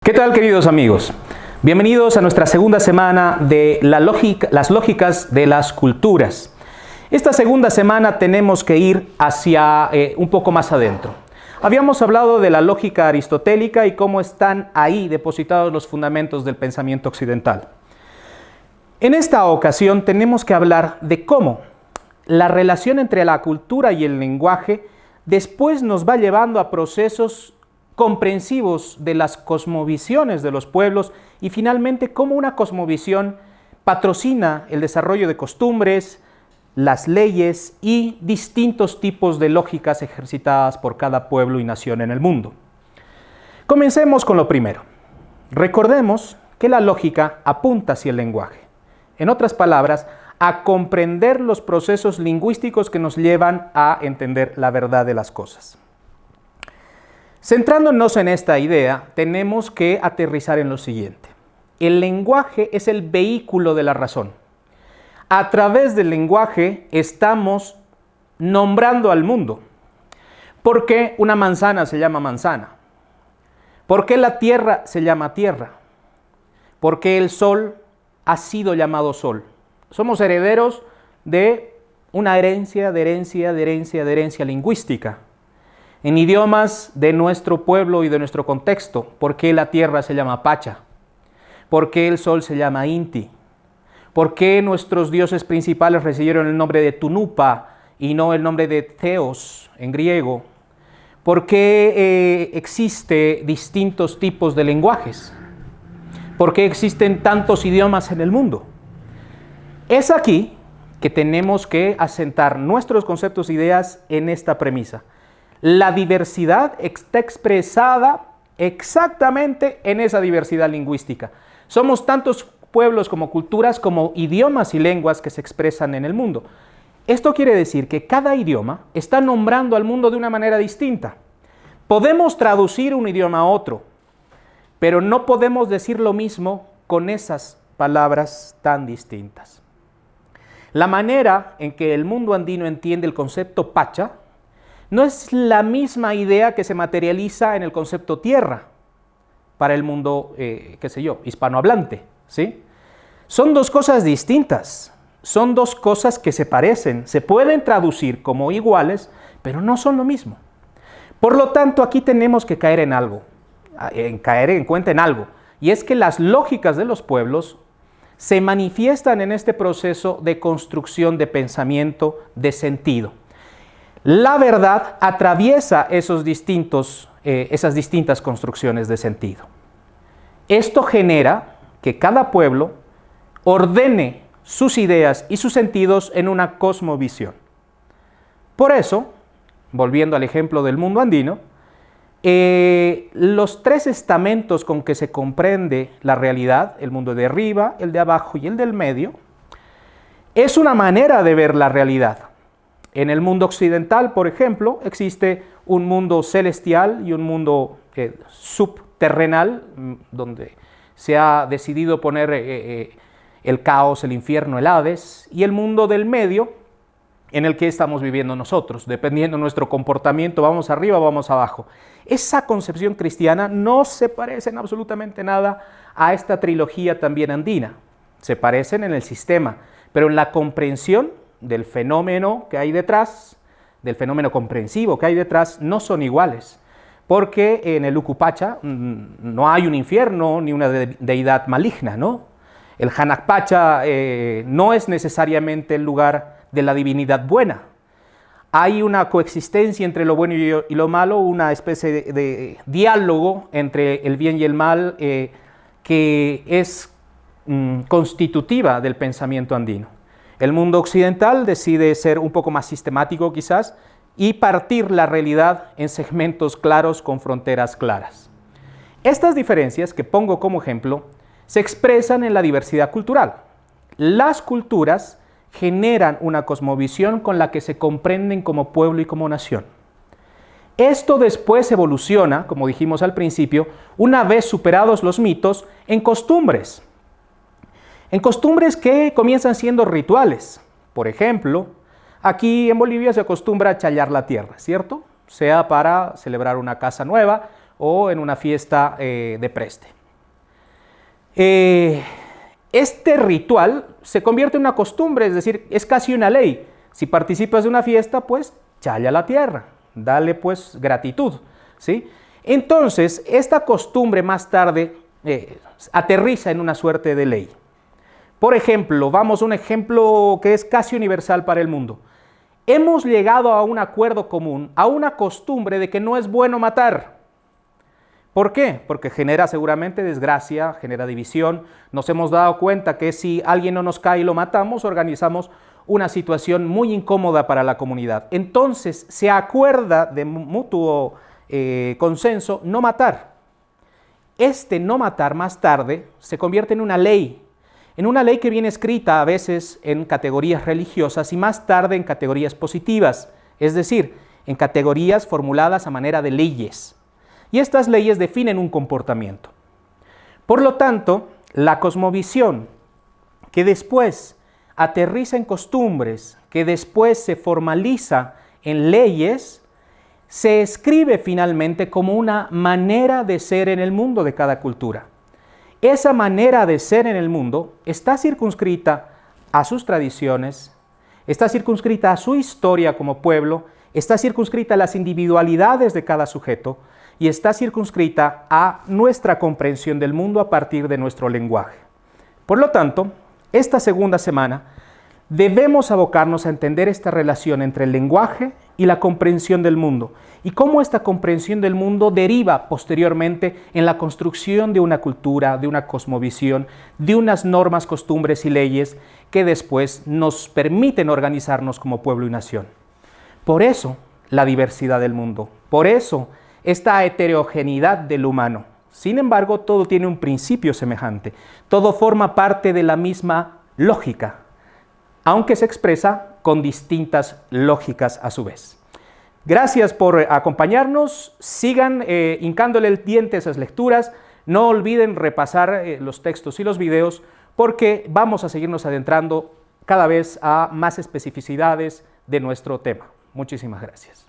¿Qué tal, queridos amigos? Bienvenidos a nuestra segunda semana de las lógicas de las culturas. Esta segunda semana tenemos que ir hacia un poco más adentro. Habíamos hablado de la lógica aristotélica y cómo están ahí depositados los fundamentos del pensamiento occidental. En esta ocasión tenemos que hablar de cómo la relación entre la cultura y el lenguaje después nos va llevando a procesos comprensivos de las cosmovisiones de los pueblos y finalmente cómo una cosmovisión patrocina el desarrollo de costumbres, las leyes y distintos tipos de lógicas ejercitadas por cada pueblo y nación en el mundo. Comencemos con lo primero. Recordemos que la lógica apunta hacia el lenguaje. En otras palabras, a comprender los procesos lingüísticos que nos llevan a entender la verdad de las cosas. Centrándonos en esta idea, tenemos que aterrizar en lo siguiente. El lenguaje es el vehículo de la razón. A través del lenguaje estamos nombrando al mundo. ¿Por qué una manzana se llama manzana? ¿Por qué la tierra se llama tierra? ¿Por qué el sol ha sido llamado sol? Somos herederos de una herencia lingüística. En idiomas de nuestro pueblo y de nuestro contexto, ¿por qué la tierra se llama Pacha? ¿Por qué el sol se llama Inti? ¿Por qué nuestros dioses principales recibieron el nombre de Tunupa y no el nombre de Theos en griego? ¿Por qué existen distintos tipos de lenguajes? ¿Por qué existen tantos idiomas en el mundo? Es aquí que tenemos que asentar nuestros conceptos e ideas en esta premisa. La diversidad está expresada exactamente en esa diversidad lingüística. Somos tantos pueblos como culturas, como idiomas y lenguas que se expresan en el mundo. Esto quiere decir que cada idioma está nombrando al mundo de una manera distinta. Podemos traducir un idioma a otro, pero no podemos decir lo mismo con esas palabras tan distintas. La manera en que el mundo andino entiende el concepto Pacha no es la misma idea que se materializa en el concepto tierra para el mundo, hispanohablante, ¿sí? Son dos cosas distintas, son dos cosas que se parecen, se pueden traducir como iguales, pero no son lo mismo. Por lo tanto, aquí tenemos que caer en cuenta en algo, y es que las lógicas de los pueblos se manifiestan en este proceso de construcción de pensamiento, de sentido. La verdad atraviesa esas distintas construcciones de sentido. Esto genera que cada pueblo ordene sus ideas y sus sentidos en una cosmovisión. Por eso, volviendo al ejemplo del mundo andino, los tres estamentos con que se comprende la realidad, el mundo de arriba, el de abajo y el del medio, es una manera de ver la realidad. En el mundo occidental, por ejemplo, existe un mundo celestial y un mundo subterrenal, donde se ha decidido poner el caos, el infierno, el Hades, y el mundo del medio, en el que estamos viviendo nosotros. Dependiendo de nuestro comportamiento, vamos arriba o vamos abajo. Esa concepción cristiana no se parece en absolutamente nada a esta trilogía también andina. Se parecen en el sistema, pero en la comprensión del fenómeno que hay detrás, del fenómeno comprensivo que hay detrás, no son iguales. Porque en el Ucupacha no hay un infierno ni una deidad maligna, ¿no? El Hanakpacha no es necesariamente el lugar de la divinidad buena. Hay una coexistencia entre lo bueno y lo malo, una especie de diálogo entre el bien y el mal que es constitutiva del pensamiento andino. El mundo occidental decide ser un poco más sistemático quizás y partir la realidad en segmentos claros con fronteras claras. Estas diferencias que pongo como ejemplo se expresan en la diversidad cultural. Las culturas generan una cosmovisión con la que se comprenden como pueblo y como nación. Esto después evoluciona, como dijimos al principio, una vez superados los mitos, en costumbres. En costumbres que comienzan siendo rituales. Por ejemplo, aquí en Bolivia se acostumbra a challar la tierra, ¿cierto? Sea para celebrar una casa nueva o en una fiesta de preste. Este ritual se convierte en una costumbre, es decir, es casi una ley. Si participas de una fiesta, pues challa la tierra, dale pues gratitud, ¿sí? Entonces, esta costumbre más tarde aterriza en una suerte de ley. Por ejemplo, vamos a un ejemplo que es casi universal para el mundo. Hemos llegado a un acuerdo común, a una costumbre de que no es bueno matar. ¿Por qué? Porque genera seguramente desgracia, genera división. Nos hemos dado cuenta que si alguien no nos cae y lo matamos, organizamos una situación muy incómoda para la comunidad. Entonces se acuerda de mutuo consenso no matar. Este no matar más tarde se convierte en una ley que viene escrita a veces en categorías religiosas y más tarde en categorías positivas, es decir, en categorías formuladas a manera de leyes. Y estas leyes definen un comportamiento. Por lo tanto, la cosmovisión que después aterriza en costumbres, que después se formaliza en leyes, se escribe finalmente como una manera de ser en el mundo de cada cultura. Esa manera de ser en el mundo está circunscrita a sus tradiciones, está circunscrita a su historia como pueblo, está circunscrita a las individualidades de cada sujeto y está circunscrita a nuestra comprensión del mundo a partir de nuestro lenguaje. Por lo tanto, esta segunda semana debemos abocarnos a entender esta relación entre el lenguaje y la comprensión del mundo y cómo esta comprensión del mundo deriva posteriormente en la construcción de una cultura, de una cosmovisión, de unas normas, costumbres y leyes que después nos permiten organizarnos como pueblo y nación. Por eso la diversidad del mundo, por eso esta heterogeneidad del humano. Sin embargo, todo tiene un principio semejante, todo forma parte de la misma lógica, aunque se expresa con distintas lógicas a su vez. Gracias por acompañarnos, sigan hincándole el diente a esas lecturas, no olviden repasar los textos y los videos porque vamos a seguirnos adentrando cada vez a más especificidades de nuestro tema. Muchísimas gracias.